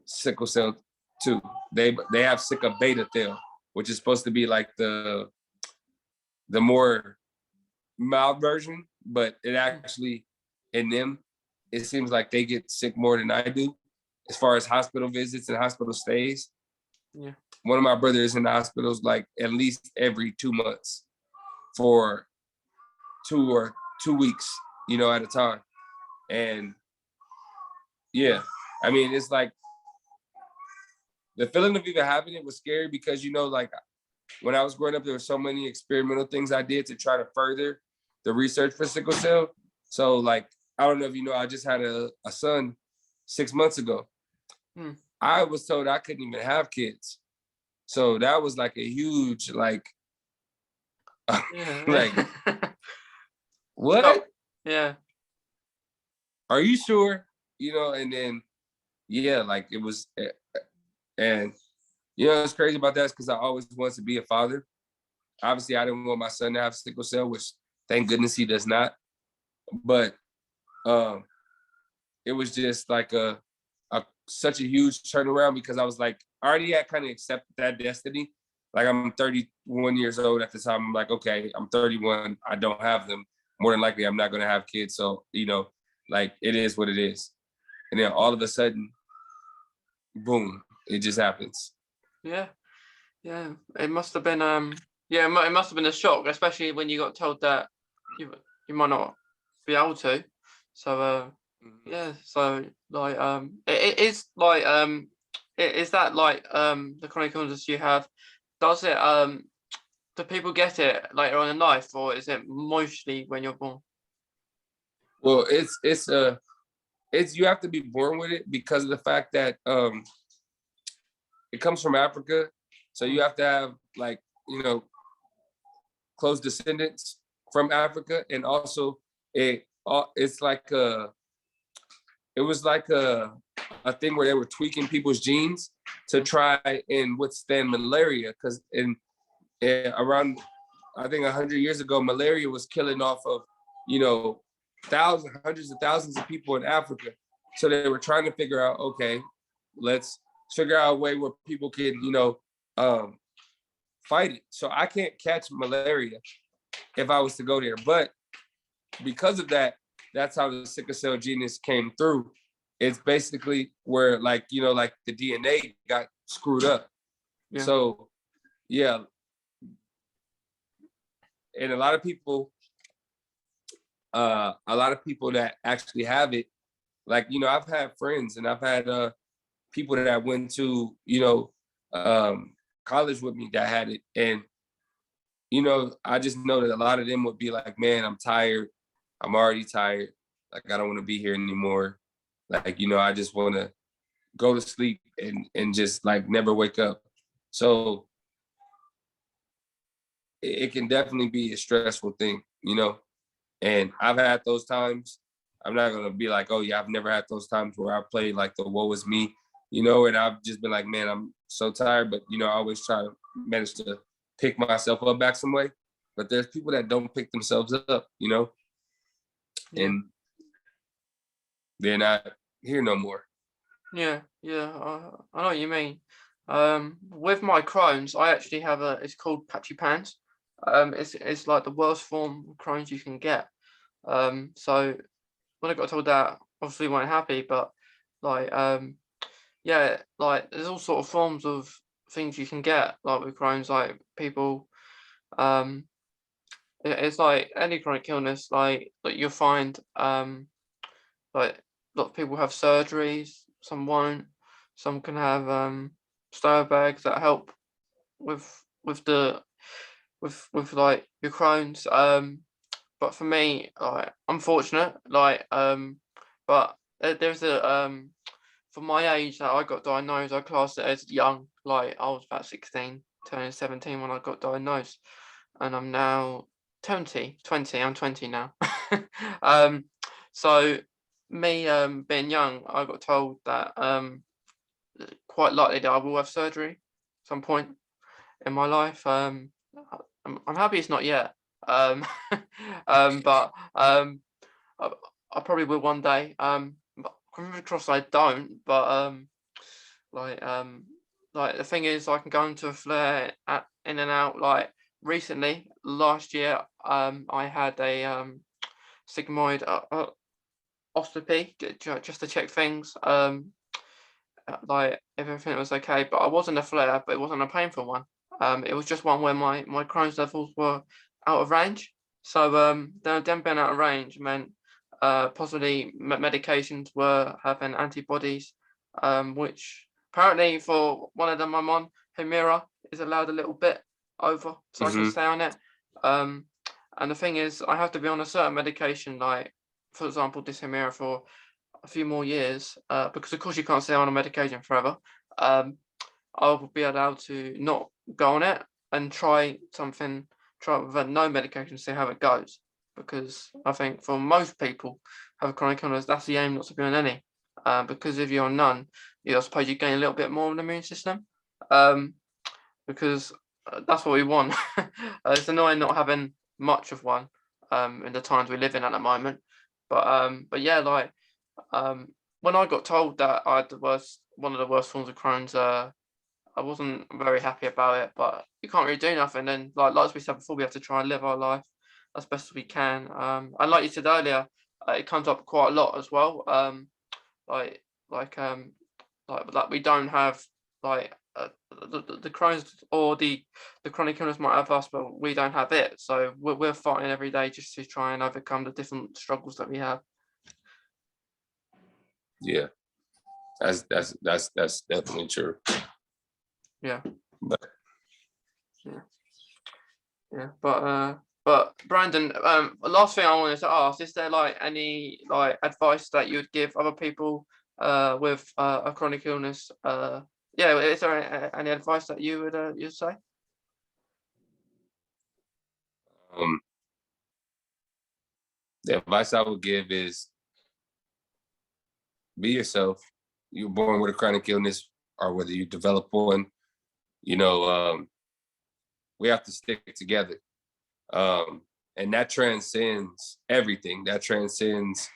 sickle cell too. They have sickle beta thel, which is supposed to be like the more mild version, but it actually, in them, it seems like they get sick more than I do, as far as hospital visits and hospital stays. Yeah. One of my brothers in the hospitals like at least every 2 months for 2 weeks, you know, at a time. And yeah, I mean, it's like the feeling of even having it was scary because, you know, like when I was growing up, there were so many experimental things I did to try to further the research for sickle cell. So like, I don't know if you know, I just had a son 6 months ago. I was told I couldn't even have kids. So that was like a huge, like, like, what? Oh, yeah. Are you sure? You know, and then, yeah, like it was, and you know, what's crazy about that is because I always wanted to be a father. Obviously, I didn't want my son to have sickle cell, which thank goodness he does not. But it was just like such a huge turnaround, because I was like, I already had kind of accepted that destiny. Like, I'm 31 years old at the time. I'm like, okay, I'm 31. I don't have them. More than likely, I'm not going to have kids. So, you know, like, it is what it is. And then all of a sudden, boom, it just happens. Yeah. It must have been it must have been a shock, especially when you got told that you might not be able to. So Mhm. Yeah. So like it is like is that like the chronic illness you have? Does it do people get it later on in life, or is it mostly when you're born? Well, it's you have to be born with it because of the fact that it comes from Africa, so you Mm, have to have like close descendants from Africa, and also it's like it was like a thing where they were tweaking people's genes to mm, try and withstand malaria because around I think 100 years ago, malaria was killing off of you know thousands, hundreds of thousands of people in Africa. So they were trying to figure out, okay, let's figure out a way where people can um, fight it. So I can't catch malaria if I was to go there, but because of that, that's how the sickle cell genius came through. It's basically where like the DNA got screwed up. yeah. So yeah, and a lot of people that actually have it, like I've had friends and I've had people that went to um, college with me that had it, and I just know that a lot of them would be like, man, I'm tired. I'm already tired. Like I don't want to be here anymore. Like I just want to go to sleep and just like never wake up. So it can definitely be a stressful thing. And I've had those times. I'm not gonna be like, oh yeah, I've never had those times where I played like the woe is me, and I've just been like, man, I'm so tired. But I always try to manage to pick myself up back some way. But there's people that don't pick themselves up, Yeah. and they're not here no more. Yeah, yeah, I know what you mean. With my Crohn's, I actually have it's called patchy pants. It's like the worst form of Crohn's you can get. So when I got told that, obviously weren't happy, but like, yeah, like there's all sort of forms of things you can get, like with Crohn's, like people, um, it's like any chronic illness, like that you'll find, like a lot of people have surgeries, some won't. Some can have stomach bags that help with the with like your Crohn's. But for me, like I'm fortunate, like but there's a for my age that I got diagnosed, I class it as young. Like I was about 16, turning 17 when I got diagnosed, and I'm now 20. I'm 20 now. um, so me being young, I got told that quite likely that I will have surgery at some point in my life. I'm happy it's not yet. Um, but I, I probably will one day. But fingers crossed I don't. But like like the thing is, I can go into a flare in and out. Like recently, last year, I had a sigmoid ostropy just to check things. Like if everything was okay, but I wasn't a flare, but it wasn't a painful one. It was just one where my Crohn's levels were out of range. So them being out of range meant possibly medications were having antibodies, which apparently for one of them I'm on, Humira, is allowed a little bit over, so I can Hmm. stay on it. Um, and the thing is, I have to be on a certain medication, like for example, this Humira for a few more years, because of course you can't stay on a medication forever. Um, I'll be allowed to not go on it and try with no medication, see how it goes. Because I think for most people have chronic illness, that's the aim, not to be on any. Because if you're on none, I suppose you gain a little bit more of an immune system. Um, because that's what we want. It's annoying not having much of one in the times we live in at the moment. But yeah, like um, when I got told that I had one of the worst forms of Crohn's, I wasn't very happy about it. But you can't really do nothing. And like we said before, we have to try and live our life as best as we can. And like you said earlier, it comes up quite a lot as well. Like like um like we don't have like the Crohn's or the chronic illness might have us, but we don't have it. So we're fighting every day just to try and overcome the different struggles that we have. Yeah, that's definitely true. Yeah. But Yeah. But Brandon, last thing I wanted to ask, is there like any like advice that you would give other people with a chronic illness? Yeah, is there any advice that you would you'd say? um, the advice I would give is be yourself. You're born with a chronic illness, or whether you develop one, you know, we have to stick together. And that transcends everything. That transcends,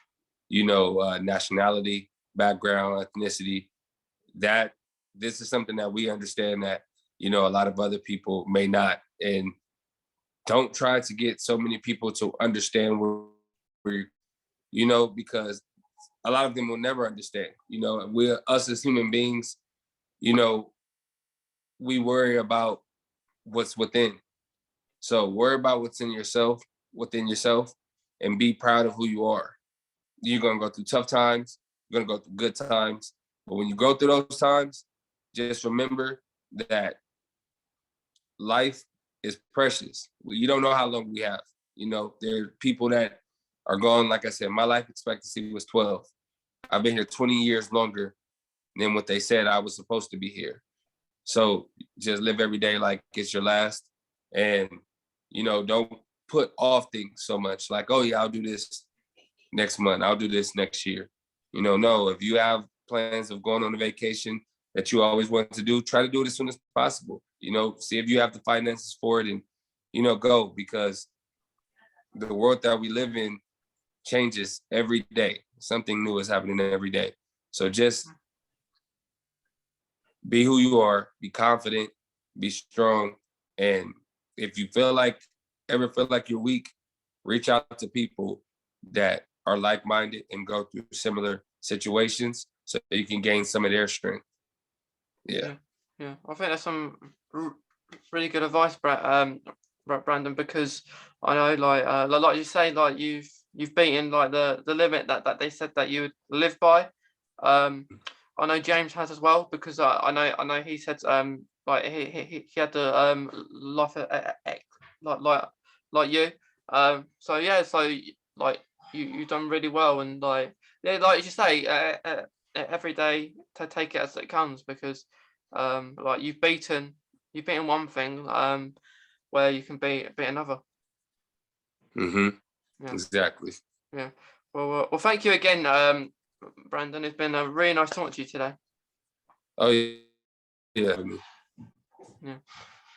nationality, background, ethnicity. That this is something that we understand that, a lot of other people may not. And don't try to get so many people to understand because a lot of them will never understand. We're us as human beings, we worry about what's within. So worry about what's within yourself, and be proud of who you are. You're gonna go through tough times, you're gonna go through good times. But when you go through those times, just remember that life is precious. You don't know how long we have. There are people that are gone. Like I said, my life expectancy was 12. I've been here 20 years longer than what they said I was supposed to be here. So just live every day like it's your last. And, don't put off things so much like, oh yeah, I'll do this next month. I'll do this next year. No, if you have plans of going on a vacation that you always want to do, try to do it as soon as possible. See if you have the finances for it, and, go, because the world that we live in changes every day. Something new is happening every day. So just be who you are, be confident, be strong. And if you ever feel like you're weak, reach out to people that are like-minded and go through similar situations so you can gain some of their strength. Yeah. Yeah. I think that's some really good advice, Brandon, because I know like you say, like you've beaten like the limit that they said that you would live by. I know James has as well, because I know he said like he had the life like you. So yeah, so like you've done really well, and like yeah, like you say, every day to take it as it comes, because like you've beaten one thing where you can beat another. Mm-hmm. Yeah. Exactly. Yeah. Well, thank you again, Brandon. It's been a really nice talking to you today. Oh yeah. Yeah.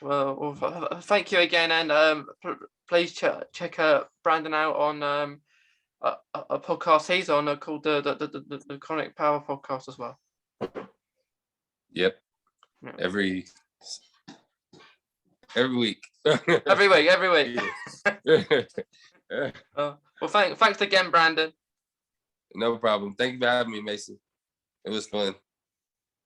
Well, thank you again, and please check Brandon out on a podcast he's on called the Chronic Power Podcast as well. Yep. Yeah. Every week. every week. Yeah. Well, thanks again, Brandon. No problem. Thank you for having me, Mason. It was fun.